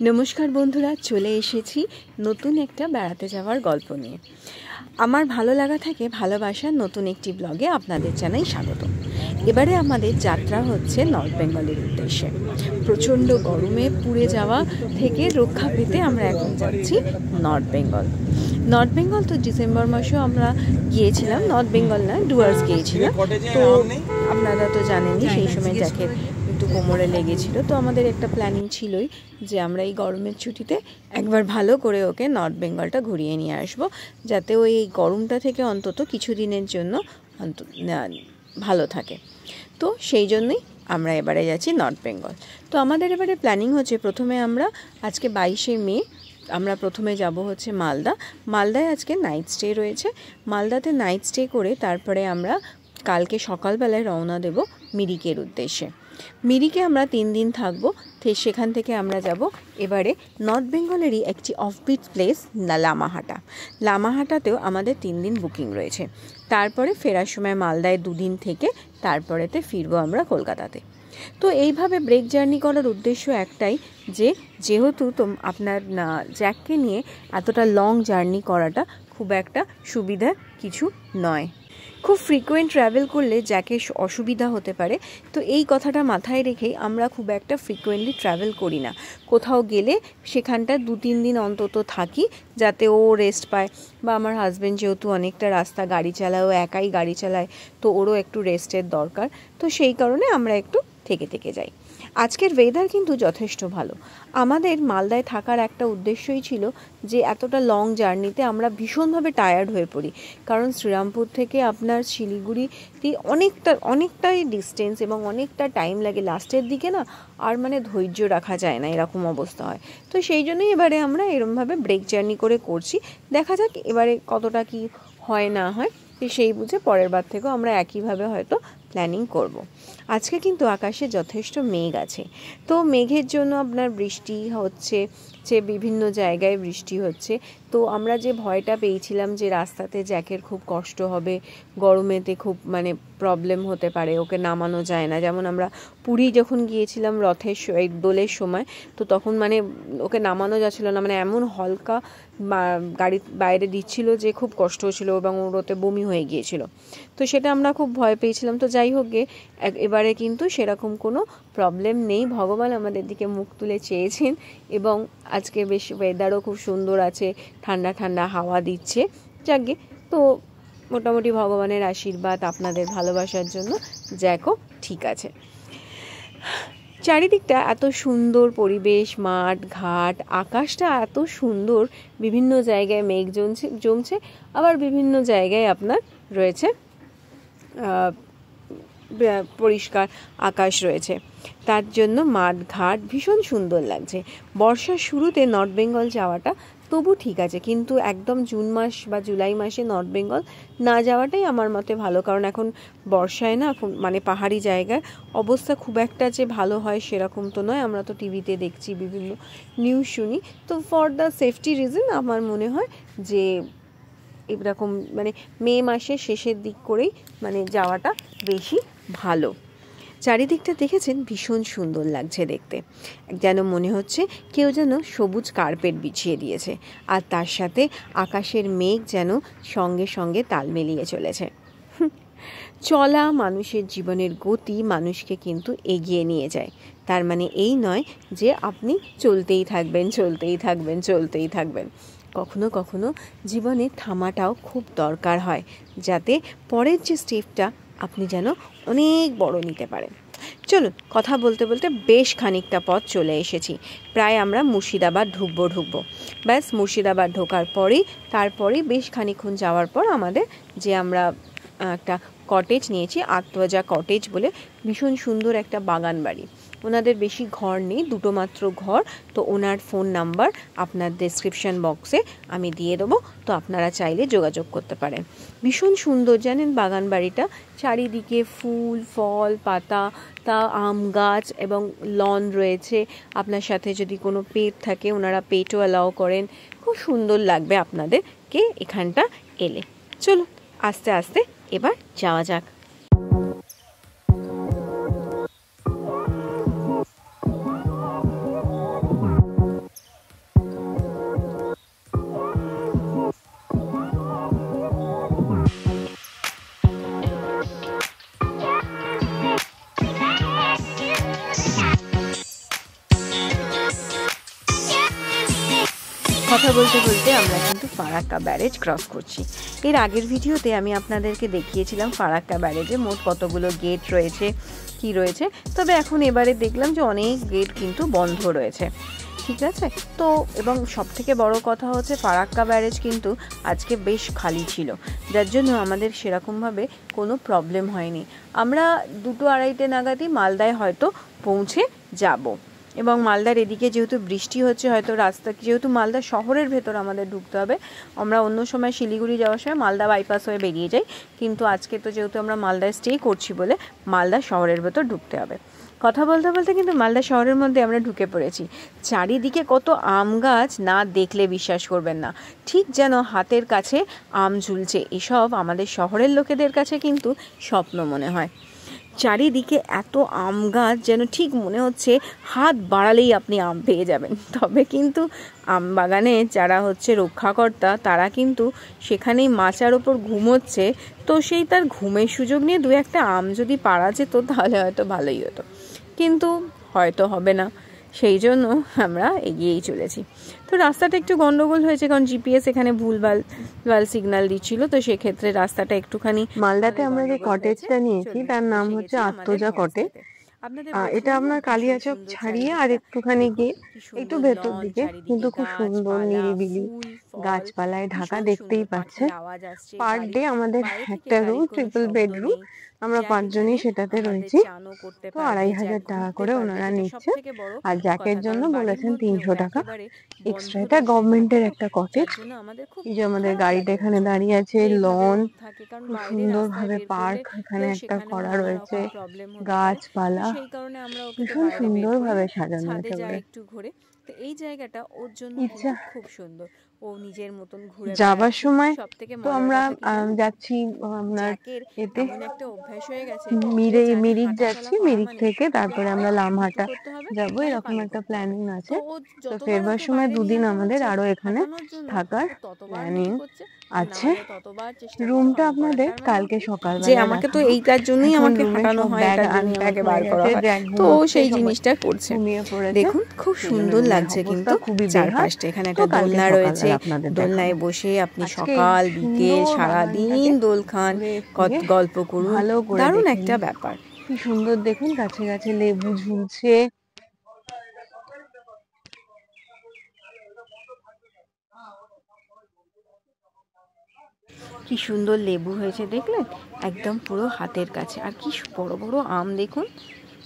নমস্কার বন্ধুরা, চলে এসেছি নতুন একটা বেড়াতে যাওয়ার গল্প নিয়ে। আমার ভালো লাগা থেকে ভালোবাসার নতুন একটি ব্লগে আপনাদের জানাই স্বাগত। এবারে আমাদের যাত্রা হচ্ছে নর্থ বেঙ্গলের উদ্দেশ্যে। প্রচণ্ড গরমে পুড়ে যাওয়া থেকে রক্ষা পেতে আমরা এখন যাচ্ছি নর্থ বেঙ্গল। নর্থ বেঙ্গল তো ডিসেম্বর মাসেও আমরা গিয়েছিলাম, নর্থ বেঙ্গল না ডুয়ার্স গিয়েছিলাম। তো আপনারা তো জানেনই সেই সময় জ্যাকেট একটু কোমরে লেগেছিল। তো আমাদের একটা প্ল্যানিং ছিলই যে আমরা এই গরমের ছুটিতে একবার ভালো করে ওকে নর্থ বেঙ্গলটা ঘুরিয়ে নিয়ে আসব, যাতে ওই গরমটা থেকে অন্তত কিছুদিনের জন্য ভালো থাকে। তো সেই জন্যই আমরা এবারে যাচ্ছি নর্থ বেঙ্গল। তো আমাদের এবারে প্ল্যানিং হচ্ছে, প্রথমে আমরা আজকে 22শে মে আমরা প্রথমে যাব হচ্ছে মালদায় আজকে নাইট স্টে রয়েছে। মালদাতে নাইট স্টে করে তারপরে আমরা কালকে সকালবেলায় রওনা দেব মিরিকের উদ্দেশ্যে। মিরিকে আমরা 3 দিন থাকবো। সেখান থেকে আমরা যাব এবারে নর্থ বেঙ্গলেরই একটি অফবিট প্লেস লামাহাটাতেও আমাদের 3 দিন বুকিং রয়েছে। তারপরে ফেরার সময় মালদায় 2 দিন থেকে তারপরেতে ফিরবো আমরা কলকাতাতে। তো এইভাবে ব্রেক জার্নি করার উদ্দেশ্য একটাই, যেহেতু আপনার জ্যাককে নিয়ে এতটা লং জার্নি করাটা খুব একটা সুবিধার কিছু নয়। খুব ফ্রিকোয়েন্ট ট্রাভেল করলে জ্যাকে অসুবিধা হতে পারে। তো এই কথাটা মাথায় রেখেই আমরা খুব একটা ফ্রিকোয়েন্টলি ট্রাভেল করি না। কোথাও গেলে সেখানটা 2-3 দিন অন্তত থাকি, যাতে ও রেস্ট পায়। বা আমার হাজব্যান্ড যেহেতু অনেকটা রাস্তা গাড়ি চালায়, ও একাই গাড়ি চালায়, তো ওরও একটু রেস্টের দরকার। তো সেই কারণে আমরা একটু থেকে যাই। আজকের ওয়েদার কিন্তু যথেষ্ট ভালো। আমাদের মালদায় থাকার একটা উদ্দেশ্যই ছিল যে এতটা লং জার্নিতে আমরা ভীষণভাবে টায়ার্ড হয়ে পড়ি, কারণ শ্রীরামপুর থেকে আপনার শিলিগুড়িতে অনেকটাই ডিস্টেন্স এবং অনেকটা টাইম লাগে লাস্টের দিকে না, আর ধৈর্য রাখা যায় না, এরকম অবস্থা হয়। তো সেই জন্যই এবারে আমরা এরমভাবে ব্রেক জার্নি করছি। দেখা যাক এবারে কতটা কি হয় না হয়, সেই বুঝে পরের বার থেকেও আমরা একইভাবে হয়তো প্ল্যানিং করব। আজকে কিন্তু আকাশে যথেষ্ট মেঘ আছে। তো মেঘের জন্য আপনার বৃষ্টি হচ্ছে, বিভিন্ন জায়গায় বৃষ্টি হচ্ছে। তো আমরা যে ভয়টা পেয়েছিলাম যে রাস্তাতে জ্যাকের খুব কষ্ট হবে, গরমেতে খুব প্রবলেম হতে পারে, ওকে নামানো যায় না। যেমন আমরা পুরী যখন গিয়েছিলাম দোলের সময়, তো তখন ওকে নামানো যাচ্ছিল না, এমন হালকা গাড়ি বাইরে দিচ্ছিল যে খুব কষ্ট হচ্ছিল এবং ওর ওতে বমি হয়ে গিয়েছিল। তো সেটা আমরা খুব ভয় পেয়েছিলাম। তো যাই হোক এবারে কিন্তু সেরকম কোনো প্রবলেম নেই। ভগবান আমাদের দিকে মুখ তুলে চেয়েছেন এবং আজকে বেশ ওয়েদারও খুব সুন্দর আছে, ঠান্ডা ঠান্ডা হাওয়া দিচ্ছে। যাকে তো মোটামুটি ভগবানের আশীর্বাদ, আপনাদের ভালোবাসার জন্য জ্যাকও ঠিক আছে। চারিদিকটা এত সুন্দর পরিবেশ, মাঠ ঘাট, আকাশটা এত সুন্দর, বিভিন্ন জায়গায় মেঘ জমছে, আবার বিভিন্ন জায়গায় আপনার রয়েছে পরিষ্কার আকাশ রয়েছে। তার জন্য মাঠ ঘাট ভীষণ সুন্দর লাগছে। বর্ষার শুরুতে নর্থ বেঙ্গল যাওয়াটা তবু ঠিক আছে, কিন্তু একদম জুন মাস বা জুলাই মাসে নর্থ বেঙ্গল না যাওয়াটাই আমার মতে ভালো, কারণ এখন বর্ষায় না পাহাড়ি জায়গায় অবস্থা খুব একটা যে ভালো হয় সেরকম তো নয়। আমরা তো টিভিতে দেখছি, বিভিন্ন নিউজ শুনি। তো ফর দ্য সেফটি রিজন আমার মনে হয় যে এরকম মে মাসের শেষের দিক করেই যাওয়াটা বেশি ভালো। চারিদিকটা দেখেছেন ভীষণ সুন্দর লাগছে দেখতে, যেন মনে হচ্ছে কেউ যেন সবুজ কার্পেট বিছিয়ে দিয়েছে, আর তার সাথে আকাশের মেঘ যেন সঙ্গে সঙ্গে তাল মিলিয়ে চলেছে। চলা মানুষের জীবনের গতি মানুষকে কিন্তু এগিয়ে নিয়ে যায়। তার এই নয় যে আপনি চলতেই থাকবেন। কখনো কখনো জীবনে থামাটাও খুব দরকার হয়, যাতে পরের যে স্টেপটা আপনি যেন অনেক বড় নিতে পারেন। চলুন, কথা বলতে বলতে বেশ খানিকটা পথ চলে এসেছি। প্রায় আমরা মুর্শিদাবাদ ঢুকবো। ব্যাস মুর্শিদাবাদ ঢোকার তারপরেই বেশ খানিকক্ষণ যাওয়ার পর আমাদের যে আমরা একটা কটেজ নিয়েছি, আত্মজা কটেজ বলে, ভীষণ সুন্দর একটা বাগান বাড়ি। ওনাদের বেশি ঘর নেই, 2টো মাত্র ঘর। তো ওনার ফোন নাম্বার আপনার ডেসক্রিপশন বক্সে আমি দিয়ে দেবো, তো আপনারা চাইলে যোগাযোগ করতে পারেন। ভীষণ সুন্দর জানেন বাগান বাড়িটা, চারিদিকে ফুল ফল পাতা, আম গাছ এবং লন রয়েছে। আপনার সাথে যদি কোনো পেট থাকে ওনারা পেটও অ্যালাউ করেন। খুব সুন্দর লাগবে আপনাদেরকে এখানটা এলে। চলো আস্তে আস্তে এবার যাওয়া যাক। কথা বলতে বলতে আমরা কিন্তু ফারাক্কা ব্যারেজ ক্রস করছি। এর আগের ভিডিওতে আমি আপনাদেরকে দেখিয়েছিলাম ফারাক্কা ব্যারেজে মোট কতগুলো গেট রয়েছে, কি রয়েছে। তবে এখন এবারে দেখলাম যে অনেক গেট কিন্তু বন্ধ রয়েছে, ঠিক আছে। তো এবং সবথেকে বড় কথা হচ্ছে ফারাক্কা ব্যারেজ কিন্তু আজকে বেশ খালি ছিল, যার জন্য আমাদের সেরকমভাবে কোনো প্রবলেম হয়নি। আমরা 2-2:30 নাগাদই মালদায় হয়তো পৌঁছে যাব। এবং মালদার এদিকে যেহেতু বৃষ্টি হচ্ছে, হয়তো রাস্তা, যেহেতু মালদা শহরের ভেতর আমাদের ঢুকতে হবে, আমরা অন্য সময় শিলিগুড়ি যাওয়ার সময় মালদা বাইপাস হয়ে বেরিয়ে যাই, কিন্তু আজকে তো যেহেতু আমরা মালদায় স্টে করছি বলে মালদা শহরের ভেতর ঢুকতে হবে। কথা বলতে বলতে কিন্তু মালদা শহরের মধ্যে আমরা ঢুকে পড়েছি। চারিদিকে কত আম গাছ, না দেখলে বিশ্বাস করবেন না, ঠিক যেন হাতের কাছে আম ঝুলছে। এসব আমাদের শহরের লোকেদের কাছে কিন্তু স্বপ্ন মনে হয়। চারিদিকে এত আম গাছ, যেন ঠিক মনে হচ্ছে হাত বাড়ালেই আপনি আম পেয়ে যাবেন। তবে কিন্তু আম বাগানে যারা হচ্ছে রক্ষাকর্তা, তারা কিন্তু সেখানেই মাচার ওপর ঘুমোচ্ছে। তো সেই তার ঘুমের সুযোগ নিয়ে 2-1টা আম যদি পাড়া যেত তাহলে হয়তো ভালোই হতো, কিন্তু হয়তো হবে না, সেই জন্য আমরা এগিয়েই চলেছি। তো রাস্তাটা একটু গন্ডগোল হয়েছে, কারণ জিপিএস এখানে ভুলভাল সিগন্যাল দিচ্ছিল, তো সেক্ষেত্রে রাস্তাটা একটুখানি। মালদাতে আমরা যে কটেজটা নিয়েছি তার নাম হচ্ছে আত্মজা কটেজ। এটা আপনার কালিয়াচক ছাড়িয়ে আর একটুখানি গিয়ে একটু ভেতর দিকে, কিন্তু খুব সুন্দর নিরিবিলি গাছপালায় ঢাকা, দেখতেই পাচ্ছেন। পার ডে আমাদের একটা রুম, ট্রিপল বেডরুম, আমরা 5 জনই সেটাতে রয়েছি। তো 2,500 টাকা করে ওনারা নিচ্ছে, আর জ্যাকের জন্য বলেছেন 300 টাকা এক্সট্রা। এটা গভর্নমেন্টের একটা কটেজ। এই যে আমাদের গাড়িটা এখানে দাঁড়িয়ে আছে, লন, খুব সুন্দরভাবে পার্ক এখানে একটা করা রয়েছে, গাছপালা, ভীষণ সুন্দরভাবে সাজানো একেবারে। একটু ঘুরে, তো এই জায়গাটা ওর জন্য ইচ্ছা খুব সুন্দর, ও নিজের মতন ঘুরে যাবার সময় সবথেকে তো আমরা যাচ্ছি আপনার এতে একটা অভ্যাস হয়ে গেছে, মিরিক যাচ্ছি, মিরিক থেকে তারপরে আমরা লামহাটা যাবো, এরকম একটা প্ল্যানিং আছে। তো ফেরবার সময় 2 দিন আমাদের আরো এখানে থাকার প্ল্যানিং আছে। রুমটা আপনাদের কালকে সকালবেলা, যে আমাকে তো এইটার জন্যই আমাকে হাঁটানো হয়, এটার জন্যই আমাকে বার করা হয়, তো সেই জিনিসটা করছে। দেখুন খুব সুন্দর লাগছে কিন্তু চারপাশটা। এখানে একটা দোলনা রয়েছে, দোলনায় বসে আপনি সকাল বিকেল সারাদিন দোল খান, গল্প করুন, দারুণ একটা ব্যাপার। কি সুন্দর দেখুন, গাছে গাছে লেবু ঝুলছে। কি সুন্দর লেবু হয়েছে দেখলেন, একদম পুরো হাতের কাছে। আর কি বড় বড় আম দেখুন,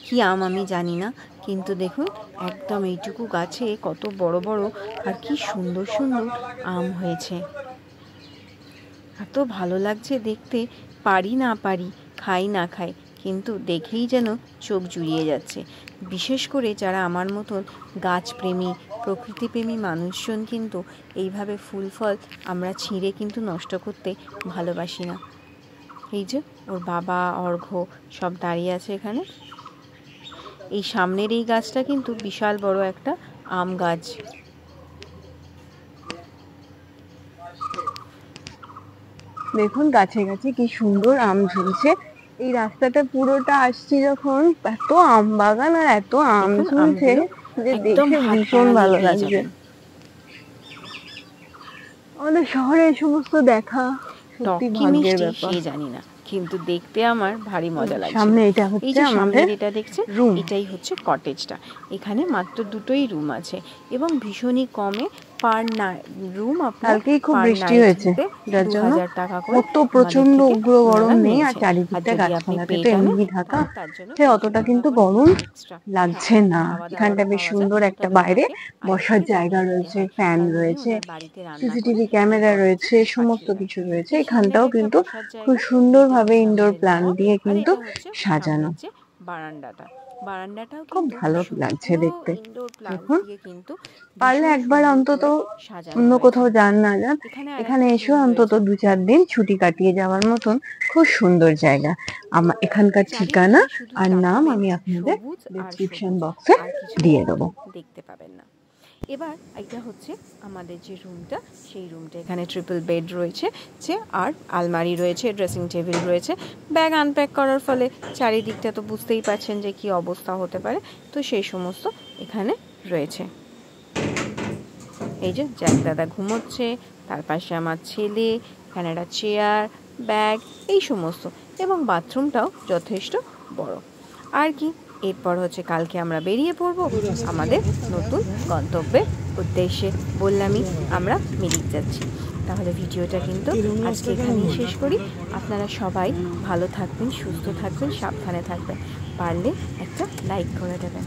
কি আম আমি জানি না, কিন্তু দেখুন একদম এইটুকু গাছে কত বড় বড় আর কি সুন্দর সুন্দর আম হয়েছে। এত ভালো লাগছে দেখতে, পারি না পারি, খাই না খাই, কিন্তু দেখেই যেন চোখ জুড়িয়ে যাচ্ছে। বিশেষ করে যারা আমার মতন গাছপ্রেমী, প্রকৃতিপ্রেমী মানুষজন কিন্তু এইভাবে ফুল ফল আমরা ছিঁড়ে কিন্তু নষ্ট করতে ভালোবাসি না। এই যে ওর বাবা, অর্ঘ্য সব দাঁড়িয়ে আছে এখানে। এই সামনের এই গাছটা কিন্তু বিশাল বড় একটা আম গাছ। দেখুন গাছে গাছে কি সুন্দর আম ঝুলছে। এই রাস্তাটা পুরোটা আসছি যখন, এত আম বাগান আর এত আম ঝুলছে যে দেখে ভীষণ ভালো লাগছে। আমাদের শহরে এই সমস্ত দেখা সত্যি ভাগ্যের ব্যাপার। জানি না, কিন্তু দেখতে আমার ভারী মজা লাগছে। সামনে এটা হচ্ছে আমাদের এটা দেখছে রুম, এটাই হচ্ছে কটেজটা। এখানে মাত্র 2টোই রুম আছে এবং ভীষণই কমে পার রুম আপনার। কালকেই খুব বৃষ্টি হয়েছে, যার জন্য অত প্রচন্ড উগ্র গরম নেই, আর চারিদিকটা গাছপালাতে তো এমনি ঢাকা, সে অতটা কিন্তু গরম লাগছে না। এখানটা বেশ সুন্দর একটা বাইরে বসার জায়গা রয়েছে, ফ্যান রয়েছে, সিসিটিভি ক্যামেরা রয়েছে, সমস্ত কিছু রয়েছে। এখানটাও কিন্তু খুব সুন্দরভাবে ইনডোর প্ল্যান্ট দিয়ে কিন্তু সাজানো। বারান্দাটাও খুব ভালো লাগছে দেখতে। দেখুন, পারলে একবার অন্তত অন্য কোথাও যান না যান, এখানে এসেও অন্তত 2-4 দিন ছুটি কাটিয়ে যাওয়ার মতন খুব সুন্দর জায়গা। আমার এখানকার ঠিকানা আর নাম আমি আপনাদের ডেসক্রিপশন বক্সে দিয়ে দেবো, দেখতে পাবেন না। এবার এটা হচ্ছে আমাদের যে রুমটা, সেই রুমটা এখানে ট্রিপল বেড রয়েছে, যে আর আলমারি রয়েছে, ড্রেসিং টেবিল রয়েছে। ব্যাগ আনপ্যাক করার ফলে চারিদিকটা তো বুঝতেই পারছেন যে কি অবস্থা হতে পারে, তো সেই সমস্ত এখানে রয়েছে। এই যে জ্যাক দাদা ঘুমোচ্ছে, তার পাশে আমার ছেলে, এখানে একটা চেয়ার, ব্যাগ, এই সমস্ত, এবং বাথরুমটাও যথেষ্ট বড়। আর কি, এরপর হচ্ছে কালকে আমরা বেরিয়ে পড়বো আমাদের নতুন গন্তব্যের উদ্দেশ্যে। বললামই আমরা মিরিক যাচ্ছি। তাহলে ভিডিওটা কিন্তু আজকে এখানেই শেষ করি। আপনারা সবাই ভালো থাকবেন, সুস্থ থাকবেন, সাবধানে থাকবেন। পারলে একটা লাইক করে দেবেন।